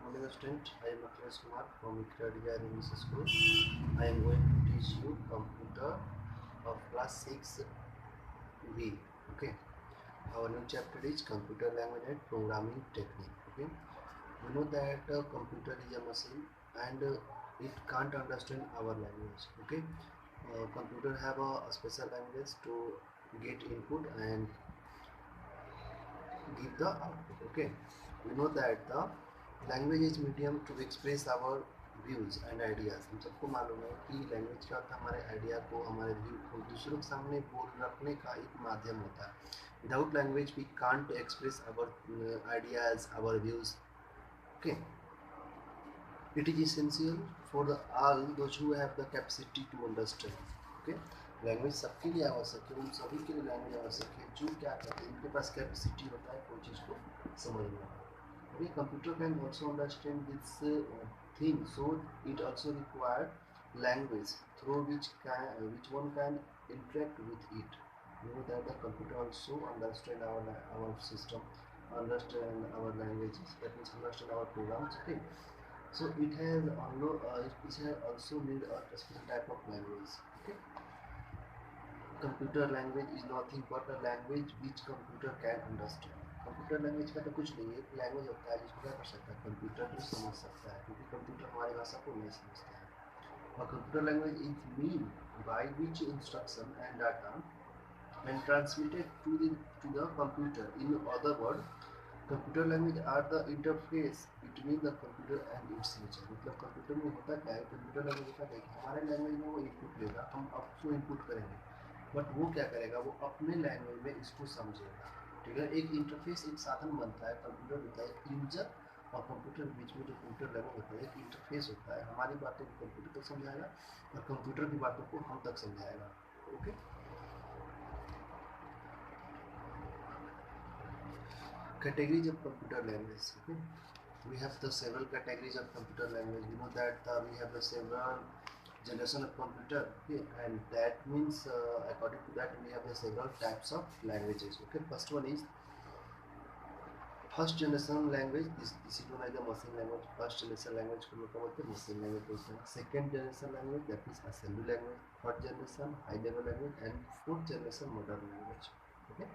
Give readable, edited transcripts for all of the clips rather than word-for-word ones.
morning, student. I am Akhilesh Kumar from Ikra English School. I am going to teach you computer of class 6B. Okay. Our new chapter is computer language and programming technique. Okay. We know that computer is a machine and it can't understand our language. Okay. Computer have a special language to get input and give the output. Okay, we know that the language is medium to express our views and ideas. हम सबको मालूम है कि language का अर्थ हमारे idea को, हमारे view को दूसरों के सामने बोल रखने का एक माध्यम होता है. Without language we can't express our ideas, our views. Okay, it is essential for all those who have the capacity to understand. Okay, language सबके लिए आवश्यक है, उन सभी के लिए लैंग्वेज आवश्यक है जो क्या करते हैं, इनके पास कैपेसिटी होता है कोई चीज़ को समझना. Okay, computer can also understand this thing, so it also require language through which one can interact with it. You know that the computer also understand our system, understand our languages, that means understand our programs. Okay, so it has also need a special type of language. Okay, computer language is nothing but a language which computer can understand. Computer language का तो कुछ नहीं है, एक language होता है जिसको क्या कर सकता है कंप्यूटर भी समझ सकता है, क्योंकि कंप्यूटर हमारी भाषा को नहीं समझता है. और computer language is mean by which instruction and data and transmitted to the computer. In other words, computer language are the interface between the computer and its user. मतलब कंप्यूटर में होता क्या है, कंप्यूटर लैंग्वेज होता क्या है कि हमारे लैंग्वेज में वो इनपुट लेगा, हम उसको इनपुट करेंगे, बट वो क्या करेगा, वो अपने लैंग्वेज में इसको समझेगा. ठीक है, एक इंटरफेस, एक साधन बनता है, कंप्यूटर होता है एक यूजर और कंप्यूटर के बीच में जो कंप्यूटर लैंग्वेज होता है एक इंटरफेस होता है. हमारी बातों को कंप्यूटर तक समझाएगा और कंप्यूटर की बातों को हम तक समझाएगा. Okay, categories of computer language. Okay, we have the several categories of computer language. We know that we have the several generation of computer. Okay, and that means according to that we have the several types of languages. Okay, first one is first generation language. This is known as the machine language. First generation language को लोग क्या बोलते हैं, machine language बोलते हैं. Second generation language, that is assembly language. Third generation high level language and fourth generation modern language. Okay,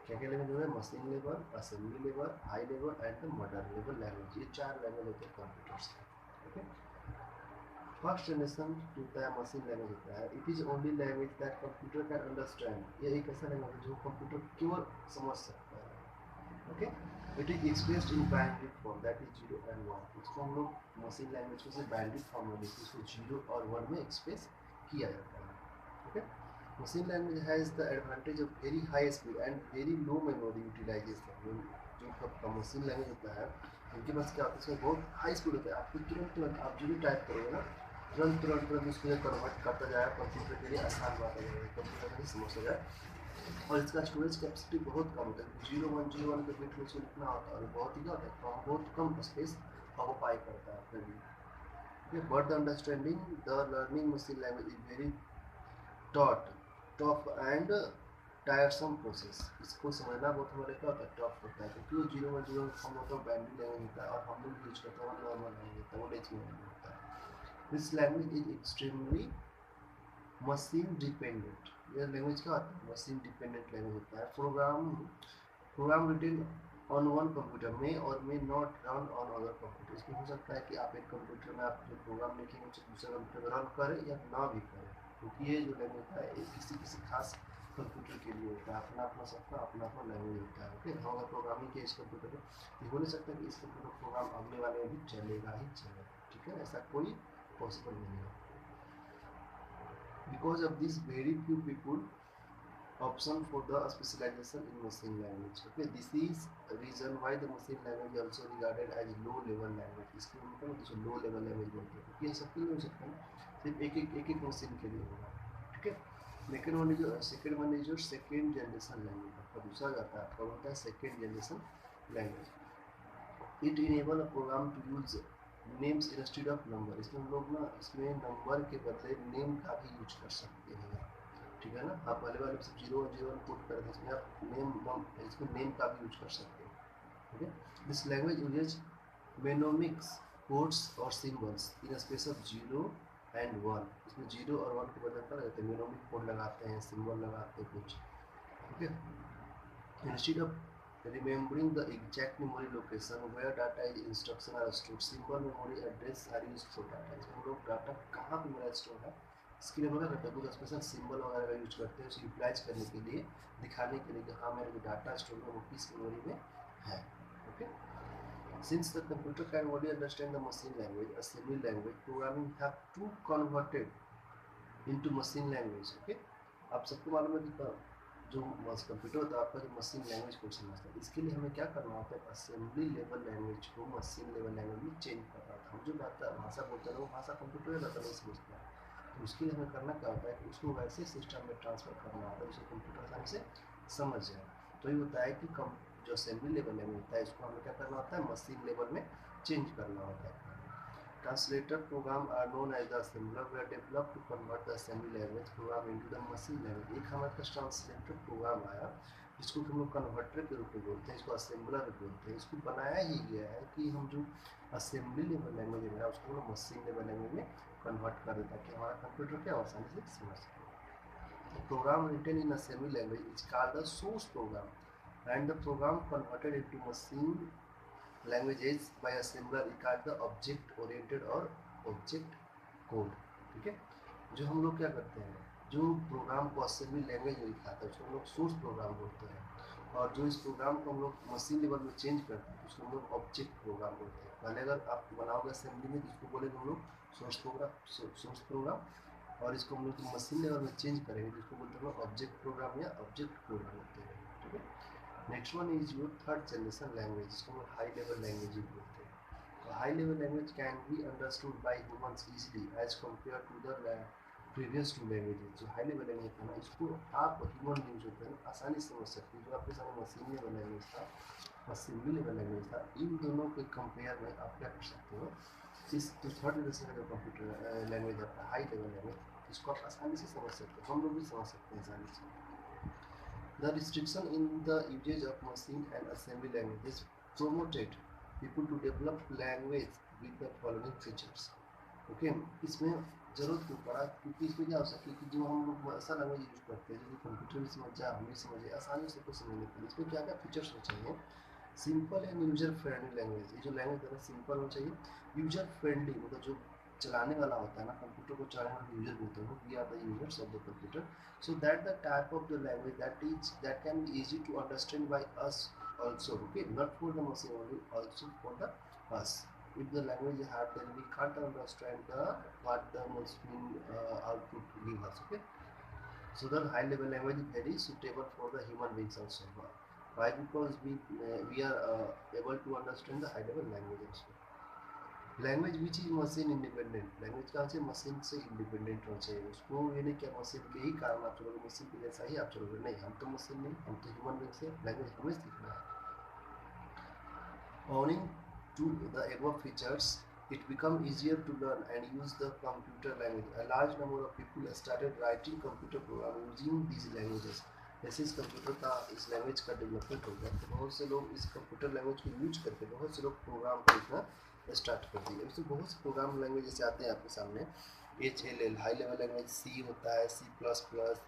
क्या क्या language है, machine level, assembly level, high level and the modern level language. ये चार language होते हैं computers के. Okay, first generation जो होता है मशीन लैंग्वेज होता है, it is only language that computer can understand. ये एक ऐसा लैंग्वेज है जो कंप्यूटर केवल समझ सकता है. Okay, it is expressed in binary form, that is 0 and 1. इसको हम लोग मशीन लैंग्वेज को से बाइनरी फॉर्म में लिखते हैं, इसको 0 और 1 में एक्सप्रेस किया जाता है. Okay, machine language has the advantage of very high speed and very low memory utilization. जो मशीन लैंग्वेज होता है उनके पास क्या होता है, इसमें बहुत हाई स्पीड होता है. आपको तुरंत तुरंत आप जो भी टाइप करोगे ना, तुरंत तुरंत तुरंत उसको कन्वर्ट करता जाएगा. कंप्यूटर के लिए आसान बात है, कंप्यूटर के लिए समझ हो जाए. और इसका स्टोरेज कैपेसिटी बहुत कम होता है, 0101 के बिट में उसको लिखना होता है और बहुत ही क्या होता है, तो बहुत कम स्पेस ऑक्यूपाई करता है अपने लिए. But the understanding the learning machine language is very tough and टायरसम process. इसको समझना बहुत हमारे क्या होता है, टफ होता है, क्योंकि वो 010 हम लोग का बाइनरी लैंग्वेज होता है और हम लोग यूज करते हैं वो नॉर्मल लैंग्वेज होता है, वो डेसिमल लैंग्वेज होता है. This language is extremely machine dependent. यह लैंग्वेज क्या होता है, मशीन डिपेंडेंट लैंग्वेज होता है. Program written on one computer में और may not run on other computer. इसमें हो सकता है कि आप एक कंप्यूटर में आप जो प्रोग्राम लिखेंगे उसे दूसरे कंप्यूटर में रन करें या ना भी करें, क्योंकि ये जो लैंग्वेज होता है किसी किसी खास कंप्यूटर के लिए होता है. अपना अपना सबका अपना अपना लैंग्वेज होता है. ओके, हम अगर प्रोग्रामिंग किया इस कंप्यूटर में, ये हो नहीं सकता कि इस कंप्यूटर प्रोग्राम अगले वाले में भी चलेगा ही चलेगा. ठीक है, ऐसा कोई पॉसिबल नहीं है. Because of this, very few people option for the specialization in machine language. Okay, this is reason why the machine language also regarded as low level language. इसको मतलब जो low level language बोलते हैं, क्योंकि ये सबके लिए हो सकता है, सिर्फ एक मशीन के लिए होगा. ठीक है, लेकिन सेकेंड वन इज जो सेकेंड जनरेशन लैंग्वेज आपका दूसरा जाता है, आपका होता है second generation language. It enable a program to use names instead of number. इसमें हम लोग ना इसमें नंबर के बदले नेम का भी यूज कर सकते हैं. ठीक है ना, आप पहले वाले सब 0 पुट कर दें, इसमें आप इसमें नेम का भी यूज कर सकते हैं. ठीक है, दिस लैंग्वेज यूजेज मेनोमिक्स कोड्स और symbols in space of 0 and 1, इसमें 0 और 1 को बदल कर लगाते हैं, मेनोमिक कोड लगाते हैं, सिम्बल लगाते हैं कुछ, ठीक है। Instead of remembering the exact memory location where data is instruction are stored, symbol memory address are used for data. इसमें हम लोग डाटा कहाँ पे मेरा स्टोर है इसके लिए हम लोग करते हैं कुछ स्पेशल सिंबल वगैरह का यूज करते हैं, उसे यूटिलाइज करने के लिए, दिखाने के लिए कि हाँ मेरा जो डाटा स्टोर है वो किस मेमोरी में है, okay. Since the computer can only understand the machine language, a semi language programming have to converted into machine language, okay। आप सबको मालूम है कि जो कंप्यूटर होता है आपका जो मशीन लैंग्वेज को समझता है, इसके लिए हमें क्या करना होता है, असेंबली लेवल लैंग्वेज को मशीन लेवल लैंग्वेज में चेंज करना होता है। हम जो भाषा बोलते हैं वो भाषा कंप्यूटर रहता नहीं समझता है, तो उसके लिए हमें करना क्या होता है कि उसको वैसे सिस्टम में ट्रांसफर करना होता है जिसको कंप्यूटर आसानी से समझ जाए। तो ये होता है कि जो असेंबली लेवल लैंग्वेज होता है इसको हमें क्या करना होता है, मशीन लेवल में चेंज करना होता है। Translator program are known as the assembler were developed to convert the assembly language program into the machine language। एक हमारे पास ट्रांसलेटर प्रोग्राम आया जिसको हम लोग कन्वर्टर के रूप में बोलते हैं, इसको असेंबलर बोलते हैं। इसको बनाया ही गया है कि हम जो असेंबली लेवल लैंग्वेज है उसको हम मशीन लेवल लैंग्वेज में कन्वर्ट कर दें ताकि हमारा कंप्यूटर क्या आसानी से समझ सके। Program written in assembly language is called the source program and the program converted into machine languages by assembler is called the object oriented और ऑब्जेक्ट कोड, ठीक है। जो हम लोग क्या करते हैं, जो प्रोग्राम को असेंबली लैंग्वेज में लिखा था उसको हम लोग सोर्स प्रोग्राम बोलते हैं, और जो इस प्रोग्राम को हम लोग मशीन लेवल में चेंज करते हैं उसको हम लोग ऑब्जेक्ट प्रोग्राम बोलते हैं। पहले अगर आप बनाओगे असेंबली में तो इसको बोलेंगे हम लोग सोर्स प्रोग्राम, और इसको हम लोग मशीन लेवल में चेंज करेंगे जिसको बोलते हैं ऑब्जेक्ट प्रोग्राम या ऑब्जेक्ट कोड बोलते हैं, ठीक है। Next one is your third generation language, जिसको हम हाई लेवल लैंग्वेज बोलते हैं। तो high level language can be understood by humans easily as compare to the previous two languages. जो हाई लेवल लैंग्वेज था ना इसको आप ह्यूमन बींग्स होते हैं आसानी से समझ सकते हैं। जो आपके सामने मशीन लेवल लैंग्वेज था, असेंबली लेवल लैंग्वेज था, इन दोनों के कंपेयर में आप क्या कर सकते हो, इस जो थर्ड जनरेशन का कंप्यूटर लैंग्वेज है हाई लेवल लैंग्वेज, इसको आप आसानी से समझ सकते हो, हम लोग भी समझ सकते हैं आसानी से। The restriction in the usage of machine and assembly languages promoted people to develop language with the following features. Okay, इसमें जरूरत क्यों पड़ा, क्योंकि इसमें क्या हो सके कि जो हम लोग ऐसा लैंग्वेज यूज करते हैं जो कंप्यूटर भी समझ जाए, हम भी समझे आसानी से कुछ समझने के लिए, इसमें क्या क्या फीचर्स होने चाहिए। Simple and user friendly language, ये जो लैंग्वेज है सिंपल होना चाहिए, यूजर फ्रेंडली मतलब जो चलाने वाला होता है ना कंप्यूटर को चलाने वाला यूजर बोलते हैं, we are the users of the computer. So that the type of the language that can be easy to understand by us also, okay, not for the machine only, also for the us. If the language is hard then we can't understand the what the machine output give us, okay. So the high level language is very suitable for the human beings also. Why? Because we are able to understand the high level language also। Language which is machine independent, language कहाँ से machine से independent होना चाहिए, उसको ये नहीं क्या machine के ही कारण आप चलोगे, मशीन के जैसा ही आप चलोगे, नहीं हम तो मशीन नहीं, हम तो ह्यूमन बींग से, लैंग्वेज हमें सीखना है। Owing to the above features it become easier to learn and use the computer language। A large number of people started writing computer program using these languages। जैसे इस computer का इस language का development हो गया तो बहुत से लोग इस कंप्यूटर लैंग्वेज को यूज करके बहुत से लोग प्रोग्राम को लिखना स्टार्ट कर दिए। इसमें बहुत से प्रोग्राम लैंग्वेज जैसे आते हैं आपके सामने, HLL हाई लेवल लैंग्वेज, सी होता है, C++,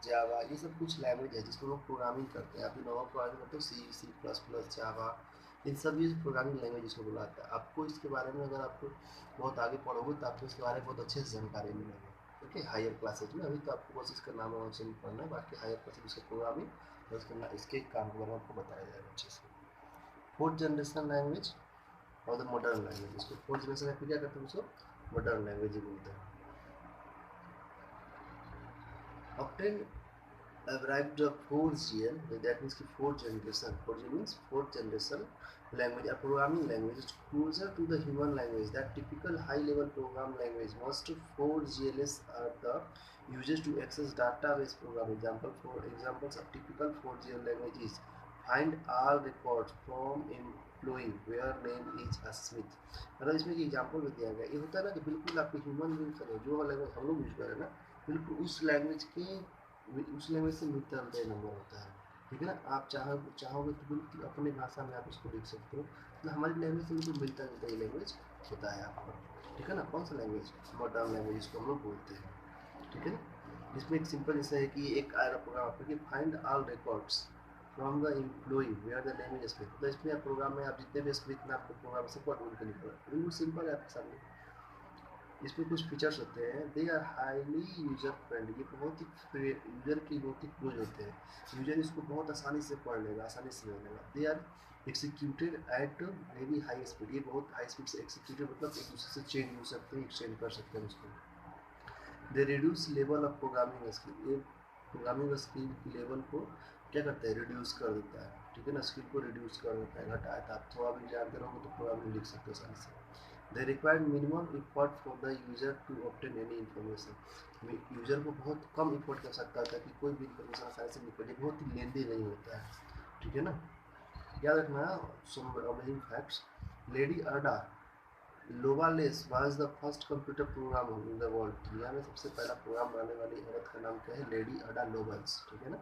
जावा, ये सब कुछ लैंग्वेज है जिसको लोग प्रोग्रामिंग करते हैं। आप जो नवा प्रोग्रामिंग करते हो C++, जावा, इन सब ये प्रोग्रामिंग लैंग्वेज इसको बुलाता है। आपको इसके बारे में अगर आपको बहुत आगे पढ़ोगे तो आपको इसके बारे में बहुत अच्छे से जानकारी मिलेगी, ठीक है, हायर क्लासेज में। अभी तो आपको बस इसका नाम और से पढ़ना है, बाकी हायर क्लासेज इसका प्रोग्रामिंग और इसके काम के बारे में आपको बताया जाएगा अच्छे से। फोर्थ जनरेशन लैंग्वेज और द मॉडर्न लैंग्वेज, इसको फोर्थ जनरेशन में क्या करते हैं, उसको मॉडर्न लैंग्वेज ही बोलते हैं। Obtain arrived the 4GL, that means की fourth generation, 4G means fourth generation language, a programming language is closer to the human language that typical high level program language। Most 4GLs are the used to access database program। Examples of typical 4GL language is find all records from employee where name is Smith। मतलब इसमें example भी दिया गया, ये होता है ना कि बिल्कुल आपके ह्यूमन बींग जो लैंग्वेज हम लोग यूज कर रहे हैं ना, बिल्कुल उस लैंग्वेज के उस लैंग्वेज से मिलता जुलता नंबर होता है, ठीक है ना। आप चाहोगे तो बिल्कुल अपने भाषा में आप इसको लिख सकते हो मतलब हमारी लैंग्वेज से बिल्कुल मिलता जुलता ये लैंग्वेज होता है आपका, ठीक है ना। कौन सा लैंग्वेज, मॉडर्न लैंग्वेज इसको हम लोग बोलते हैं, ठीक है ना। इसमें एक सिंपल जैसा है कि एक आएगा प्रोग्राम आपका कि find all records from the employee where the language script, तो इसमें प्रोग्राम में आप जितने भी स्क्रिप्ट में आपको प्रोग्राम से कोड उनके लिखा है बिल्कुल सिंपल है आपके सामने। इसमें कुछ फीचर्स होते हैं, they are highly user friendly, ये बहुत ही यूजर की बहुत ही क्लोज होते हैं, यूजर इसको बहुत आसानी से पढ़ लेगा, आसानी से समझ लेगा। They are executed at very high speed, ये बहुत हाई स्पीड से एक्सिक्यूटेड मतलब एक दूसरे से चेंज हो सकते हैं, एक्सचेंज कर सकते हैं उसको। They reduce level of programming skill, ये प्रोग्रामिंग स्किल की लेवल को क्या करता है, रिड्यूस कर देता है, ठीक है ना। स्किल को रिड्यूस कर देता है, घटाता है। आप थोड़ा भी जानते रहोगे तो प्रोग्रामिंग लिख सकते हो आसानी से। They require minimum effort for the user to obtain any information, user को बहुत कम इफर्ट कर सकता है ताकि कोई भी इन्फॉर्मेशन आसानी से निकले, बहुत ही लेंदी नहीं होता है, ठीक है ना। याद रखना some amazing facts. Lady Ada Lovelace was the first computer program in the world, दुनिया में सबसे पहला प्रोग्राम बनाने वाली औरत का नाम क्या है, लेडी अर्डा लोवाल्स, ठीक है ना।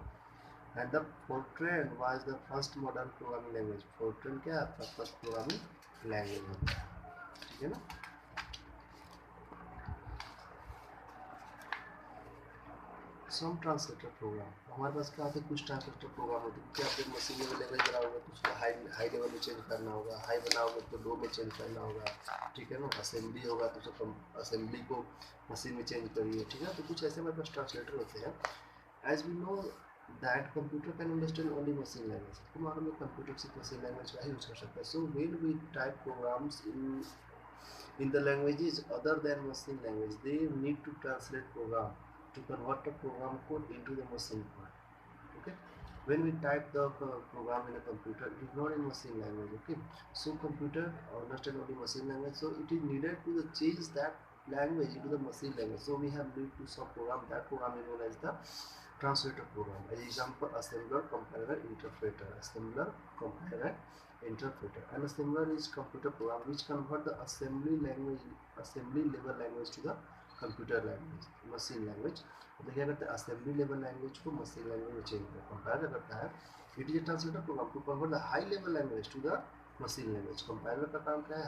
And the Fortran was the first modern programming language, Fortran क्या है आपका फर्स्ट प्रोग्रामिंग लैंग्वेज है, ठीक है ना। सम ट्रांसलेटर प्रोग्राम, हमारे पास क्या होता है, कुछ ट्रांसलेटर प्रोग्राम होते हैं कि आप जब मशीन लेवल लैंग्वेज बनाओगे तो उसको हाई लेवल में चेंज करना होगा, हाई बनाओगे तो लो में चेंज करना होगा, ठीक है ना। असेंबली होगा तो उसको असेंबली को मशीन में चेंज करिए, ठीक है। तो कुछ ऐसे हमारे पास ट्रांसलेटर होते हैं। As we know that computer can understand only machine language, तो मालूम है कंप्यूटर सिर्फ मशीन लैंग्वेज का ही यूज कर सकता है। So when we type programs in the languages other than machine language, they need to translate program to convert the program code into the machine code, okay. When we type the program in a computer, it is not in machine language, okay. So computer understand only machine language, so it is needed to change that language into the machine language. So we have need to some program, that program is known as the translator program. As example, assembler, compiler, interpreter, assembler, compiler, interpreter. And assembler is computer program which convert the assembly level language to the computer language, machine language. तो क्या करता है, assembly level language को machine language में change करता है, compiler करता है। It is a translator program to convert the high level language to the machine language. Compiler का काम क्या है,